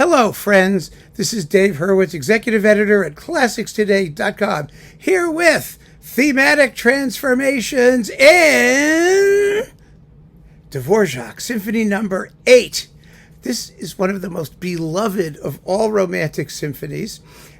Hello, friends. This is Dave Hurwitz, executive editor at ClassicsToday.com, here with Thematic Transformations in Dvořák, Symphony number 8. This is one of the most beloved of all romantic symphonies,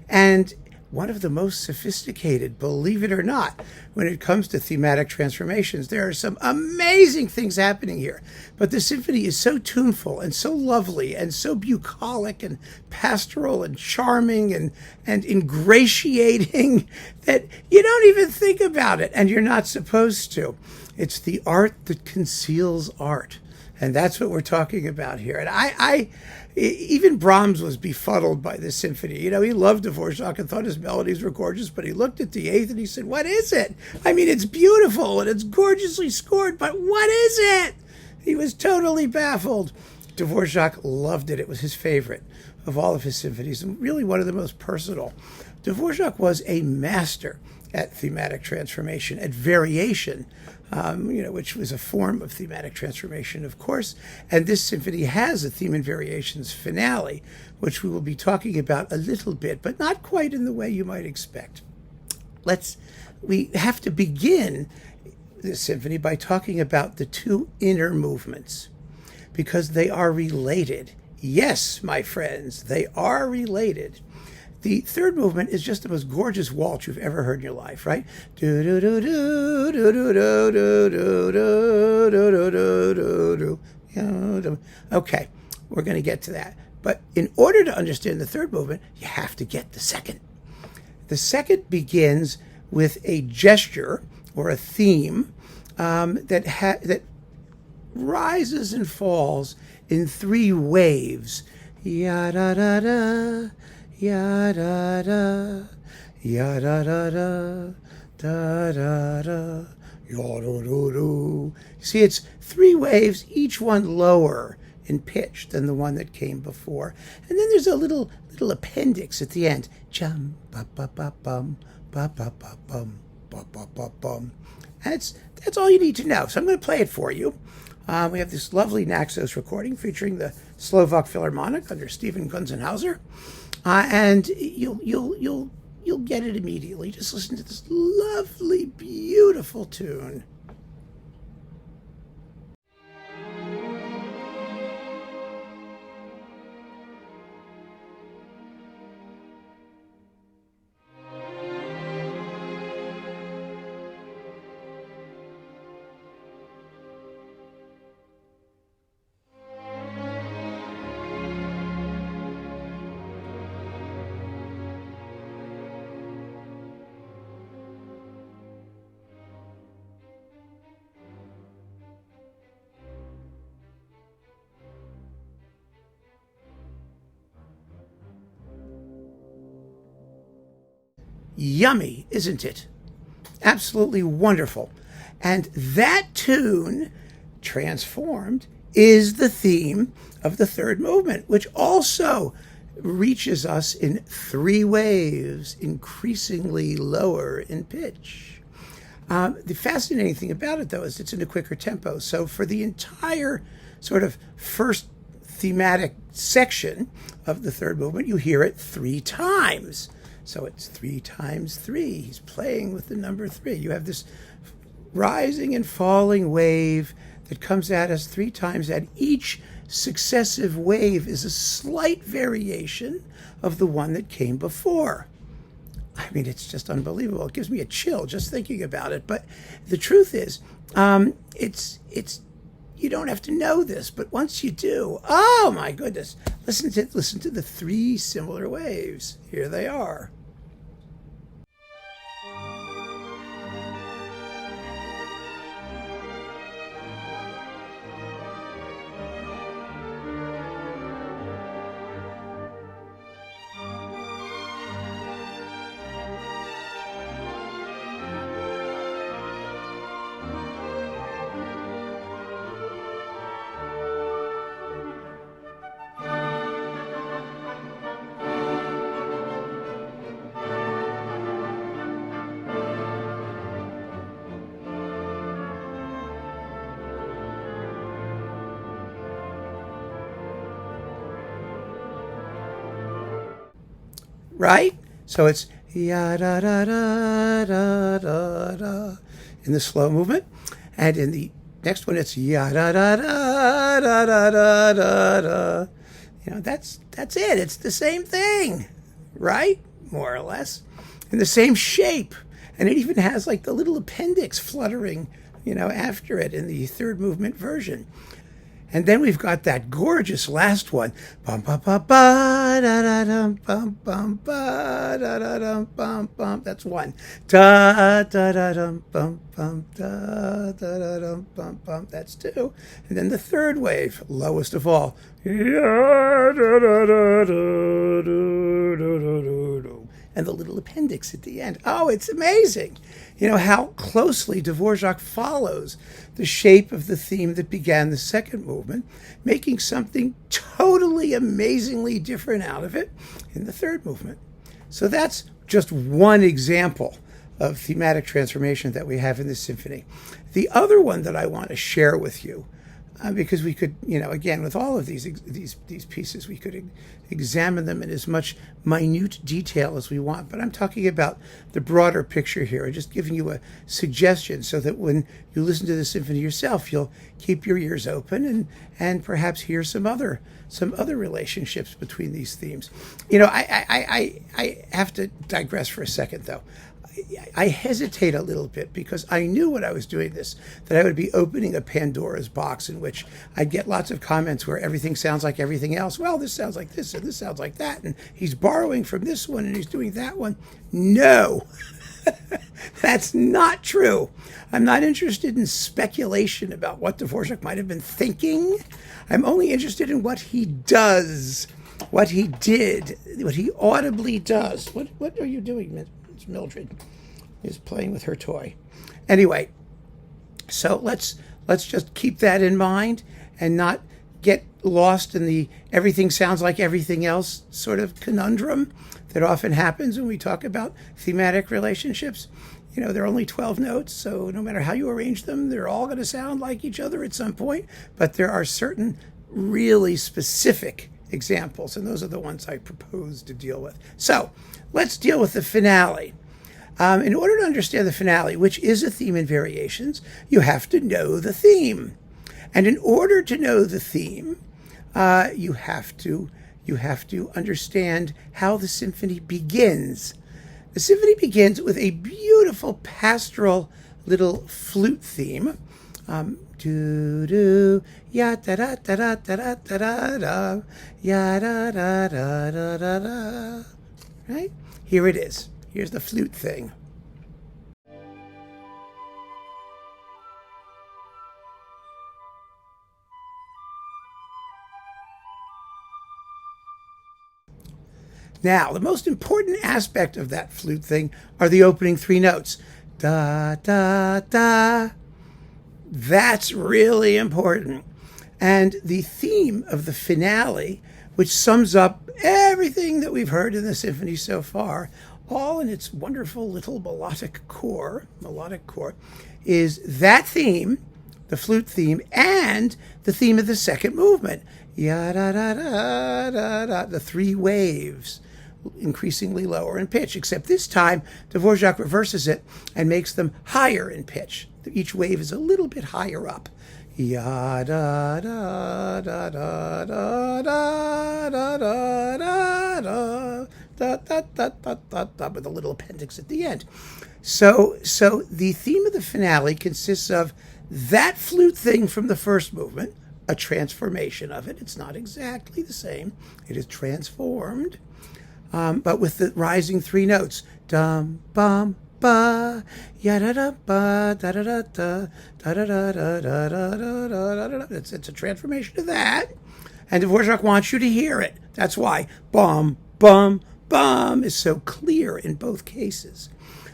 and one of the most sophisticated, believe it or not, when it comes to thematic transformations. There are some amazing things happening here, but the symphony is so tuneful and so lovely and so bucolic and pastoral and charming and ingratiating that you don't even think about it, and you're not supposed to. It's the art that conceals art. And that's what we're talking about here. And even Brahms was befuddled by this symphony. You know, he loved Dvorak and thought his melodies were gorgeous, but he looked at the eighth and he said, what is it? I mean, it's beautiful and it's gorgeously scored, but what is it? He was totally baffled. Dvorak loved it. It was his favorite of all of his symphonies, and really one of the most personal. Dvorak was a master at thematic transformation, at variation, which was a form of thematic transformation, of course. And this symphony has a theme and variations finale, which we will be talking about a little bit, but not quite in the way you might expect. We have to begin this symphony by talking about the two inner movements, because they are related. Yes, my friends, they are related. The third movement is just the most gorgeous waltz you've ever heard in your life, right? Okay, we're going to get to that. But in order to understand the third movement, you have to get the second. The second begins with a gesture or a theme that rises and falls in three waves. Ya-da-da-da. Ya-da-da, ya-da-da-da, da-da-da, ya-da-da-da. See, it's three waves, each one lower in pitch than the one that came before. And then there's a little appendix at the end. Jum, ba-ba-ba-bum, ba-ba-ba-bum, ba-ba-ba-bum. That's all you need to know. So I'm going to play it for you. We have this lovely Naxos recording featuring the Slovak Philharmonic under Stephen Gunzenhauser. And you'll get it immediately. Just listen to this lovely, beautiful tune. Yummy, isn't it? Absolutely wonderful. And that tune, transformed, is the theme of the third movement, which also reaches us in three waves, increasingly lower in pitch. The fascinating thing about it, though, is it's in a quicker tempo. So for the entire sort of first thematic section of the third movement, you hear it three times. So it's 3 times 3. He's playing with the number 3. You have this rising and falling wave that comes at us 3 times, and each successive wave is a slight variation of the one that came before. I mean, it's just unbelievable. It gives me a chill just thinking about it. But the truth is, it's you don't have to know this, but once you do, oh my goodness, listen to the 3 similar waves. Here they are. right? So it's ya da da da da da da in the slow movement, and in the next one it's ya da da da da da da da da. You know, that's it. It's the same thing, right? More or less, in the same shape, and it even has like the little appendix fluttering, you know, after it in the third movement version. And then we've got that gorgeous last one. Bum bum bum ba da da dum bum bum ba da da dum bum bum. That's one. Da da da dum bum bum da da da dum bum bum. That's two. And then the third wave, lowest of all. Ya da da da da da da da. And the little appendix at the end. Oh, it's amazing. You know how closely Dvorak follows the shape of the theme that began the second movement, making something totally amazingly different out of it in the third movement. So that's just one example of thematic transformation that we have in this symphony. The other one that I want to share with you, because we could, you know, again, with all of these pieces, we could examine them in as much minute detail as we want. But I'm talking about the broader picture here, and just giving you a suggestion so that when you listen to the symphony yourself, you'll keep your ears open and perhaps hear some other relationships between these themes. You know, I have to digress for a second, though. I hesitate a little bit because I knew when I was doing this that I would be opening a Pandora's box in which I'd get lots of comments where everything sounds like everything else. Well, this sounds like this and this sounds like that, and he's borrowing from this one and he's doing that one. No, that's not true. I'm not interested in speculation about what Dvorak might have been thinking. I'm only interested in what he does, what he did, what he audibly does. What are you doing, Mildred is playing with her toy. Anyway, so let's just keep that in mind and not get lost in the everything sounds like everything else sort of conundrum that often happens when we talk about thematic relationships. You know, there are only 12 notes, so no matter how you arrange them, they're all going to sound like each other at some point, but there are certain really specific examples, and those are the ones I propose to deal with. So let's deal with the finale. In order to understand the finale, which is a theme in variations, you have to know the theme. And in order to know the theme, you have to understand how the symphony begins. The symphony begins with a beautiful pastoral little flute theme. Do do ya da da da da da da da da ya da da da da da da. Right? Here it is. Here's the flute thing. Now, the most important aspect of that flute thing are the opening three notes. Da, da, da. That's really important. And the theme of the finale, which sums up everything that we've heard in the symphony so far, all in its wonderful little melodic core, is that theme, the flute theme, and the theme of the second movement. Ya da da da da da, the three waves, increasingly lower in pitch, except this time Dvorak reverses it and makes them higher in pitch. Each wave is a little bit higher up. Ya da da da da da da da da da da da da da da da, with a little appendix at the end. So the theme of the finale consists of that flute thing from the first movement, a transformation of it. It's not exactly the same. It is transformed, but with the rising three notes. Dum, bum, ba, ya da da ba, da da da da, da da da da da da da da. It's a transformation of that. And Dvorak wants you to hear it. That's why bum, bum, bum is so clear in both cases.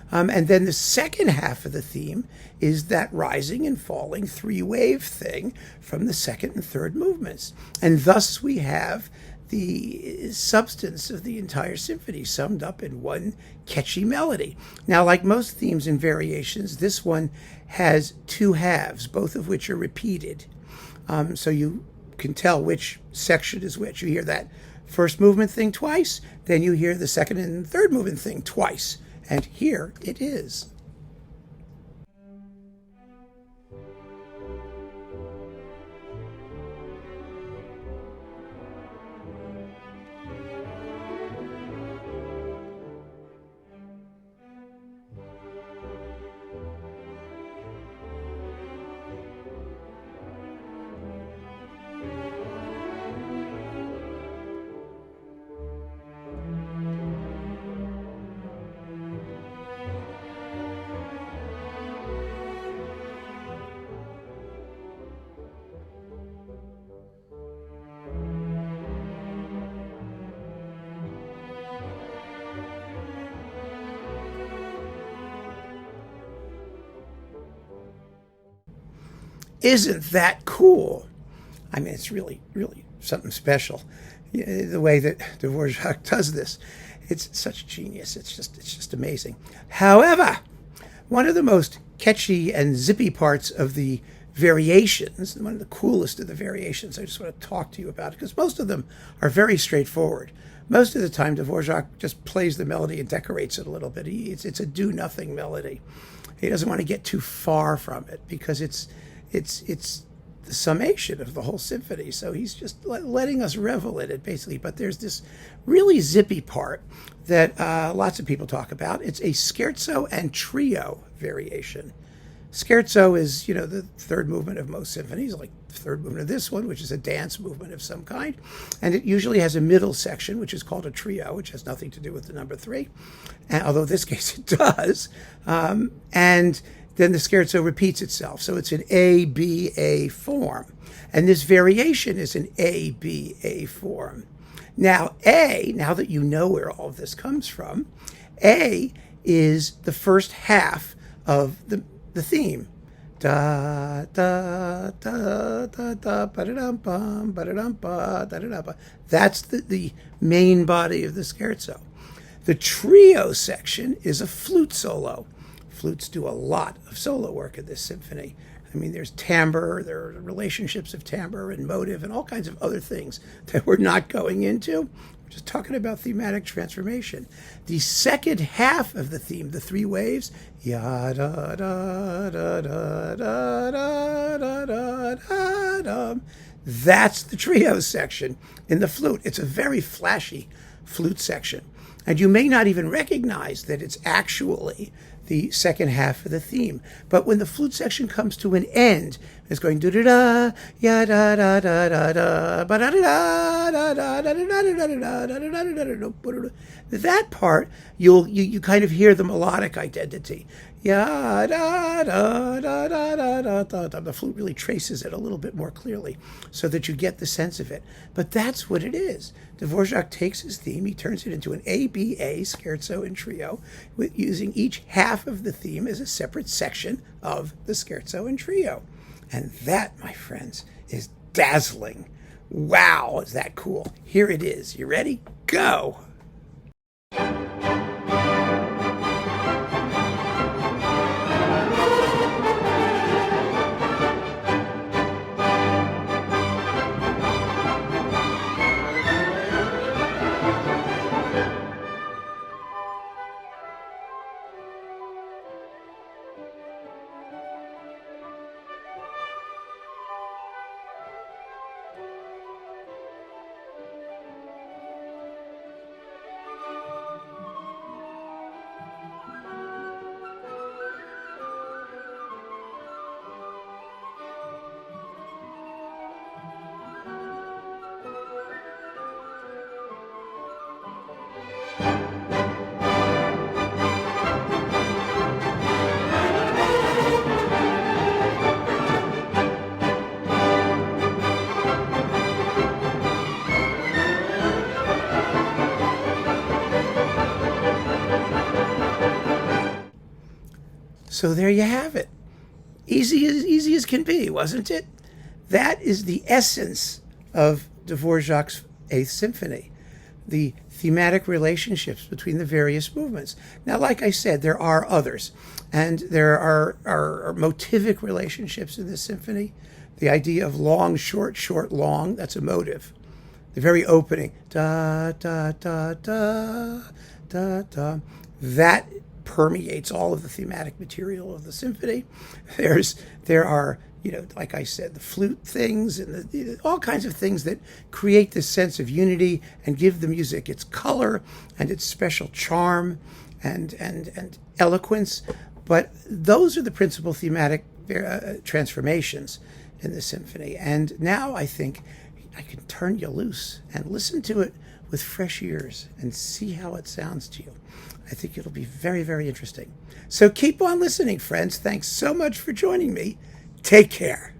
And then the second half of the theme is that rising and falling three-wave thing from the second and third movements. And thus we have the substance of the entire symphony summed up in one catchy melody. Now, like most themes and variations, this one has two halves, both of which are repeated. So you can tell which section is which. You hear that first movement thing twice, then you hear the second and third movement thing twice. And here it is. Isn't that cool? I mean, it's really, really something special. The way that Dvorak does this, it's such genius. It's just amazing. However, one of the most catchy and zippy parts of the variations, one of the coolest of the variations, I just want to talk to you about it because most of them are very straightforward. Most of the time, Dvorak just plays the melody and decorates it a little bit. It's a do-nothing melody. He doesn't want to get too far from it because it's the summation of the whole symphony. So he's just letting us revel in it, basically. But there's this really zippy part that lots of people talk about. It's a scherzo and trio variation. Scherzo is, the third movement of most symphonies, like the third movement of this one, which is a dance movement of some kind. And it usually has a middle section, which is called a trio, which has nothing to do with the number 3. And, although in this case it does. And then the scherzo repeats itself. So it's an A-B-A form. And this variation is an A-B-A form. Now, now that you know where all of this comes from, A is the first half of the theme. Da da da da da ba da dum bum ba da dum ba da da da ba. That's the main body of the scherzo. The trio section is a flute solo. Flutes do a lot of solo work in this symphony. I mean, there's timbre, there are relationships of timbre and motive and all kinds of other things that we're not going into. We're just talking about thematic transformation. The second half of the theme, the 3 waves, ya da da da da da da da da da da, that's the trio section in the flute. It's a very flashy flute section. And you may not even recognize that it's actually the second half of the theme. But when the flute section comes to an end, it's going da da da ya da da da da da ba da da da da da da da da da. That part, you kind of hear the melodic identity. Ya da da da da da da da. The flute really traces it a little bit more clearly, so that you get the sense of it. But that's what it is. Dvorak takes his theme, he turns it into an A-B-A, scherzo and trio, using each half of the theme as a separate section of the scherzo and trio. And that, my friends, is dazzling. Wow, is that cool? Here it is. You ready? Go! So there you have it. Easy as can be, wasn't it? That is the essence of Dvorak's 8th Symphony, the thematic relationships between the various movements. Now, like I said, there are others, and there are motivic relationships in this symphony. The idea of long, short, short, long, that's a motive. the very opening, da da da da da da, that permeates all of the thematic material of the symphony. There are, like I said, the flute things and all kinds of things that create this sense of unity and give the music its color and its special charm and eloquence. But those are the principal thematic transformations in the symphony. And now I think I can turn you loose and listen to it with fresh ears and see how it sounds to you. I think it'll be very, very interesting. So keep on listening, friends. Thanks so much for joining me. Take care.